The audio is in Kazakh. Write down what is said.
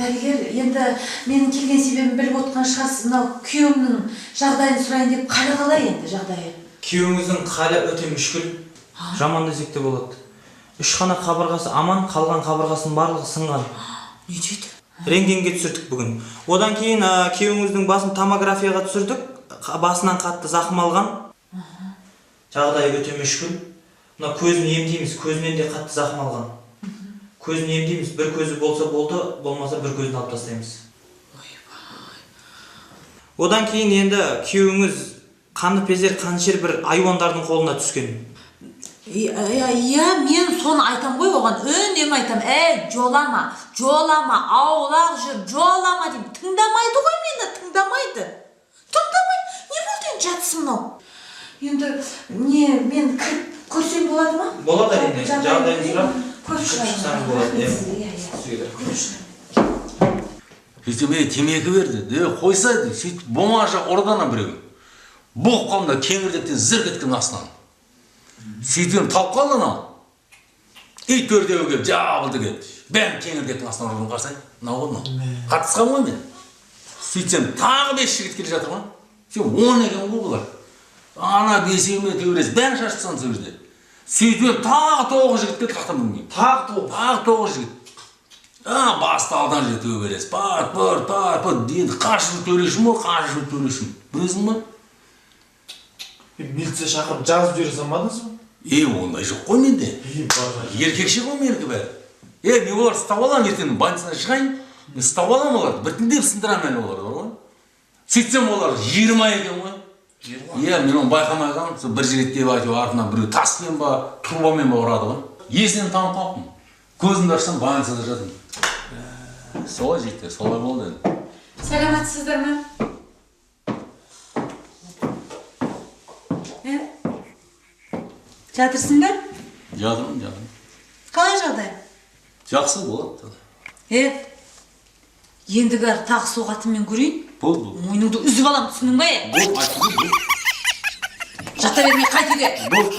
Дәрігер, енді менің келген себебім біліп отқан шығарсыз, мынау күйеуімнің жағдайын сұрайын деп қалай енді жағдайы? Күйеуіңіздің халі өте мүшкіл, жаман десек те болады. 3 қана қабырғасы аман, қалған қабырғасының барлығы сынған. Не дейді? Рентгенге түсірдік бүгін. Одан кейін күйеуіңіздің басын томографияға түсірдік, басынан қатты зақым алған. Жағдайы өте мүшкіл. Мына көзін емдейміз, көзінен де қатты зақым алған. Көзін емдейміз, бір көзі болса болды, болмаса бір көзін алып тастаймыз. Одан кейін енді күйеуіңіз қаны пезер, қаншер бір айуандардың қолына түскен. Иә, мен соны айтам ғой, оған үнемі айтам. Жолама, аулақ жүр, жолама деймін. Тыңдамайды ғой мені, тыңдамайды. Не болды енді жатсың мынау? Енді мен кіріп көрсем болады ма? Болады әрине, жағдайын сұрап, көріп шықсаң болады. Сөйтіп темекі берді, қойсайды, сөйтіп бомажа ұрдана біреу. Бұл қамда кеңірдектен зір кеткен астынан. Сөйтіп тауып қалды анау. Ит төртеуі келіп жабылды кетті. Бәм кеңірдектің астынан ұрдым қарсай. Мынау ғой мынау. Қатысқан ғой мен. Сөйтсем тағы 5 жігіт келе жатыр ма? Сөйтіп 10 екен ғой бұлар. Ана бесеуіме төбелес, бәрін шашытсан сол жерде. Сөйтіп тағы 9 жігітке тақтам білмеймін. Тағы 9 жігіт. Басты алдан жерде төбелес. Бар, дейді. Қашыр төрешім ғой, қашыр төрешім. Білесің ба? Милиция шақырып жазып жібере салмадыңыз ба? Ондай жоқ қой менде. Еркекше ғой менікі бәрі. Мен олар ұстап алам, ертең больницадан шығайын. Мен ұстап алам оларды, біртіндеп сындырам әлі оларды, бар ғой. Сөйтсем олар 20 екен ғой. Мен оны байқамай қалдым. Сол бір жігіт деп айтып артынан біреу таспен ба, турбамен ба ұрады ғой. Есінен танып қалыппын. Көзімді ашсам больницада жатырмын. Солай жігіттер, солай болды енді. Саламатсыздар ма? Жатырсың ба? Жатырмын. Қалай жағдай? Жақсы болады. Ендігі тағы соғатымен көрейін. Болды. Мойныңды үзіп алам, түсінің ба? Болды, айтты. Жата бермей қайт үйге. Болды.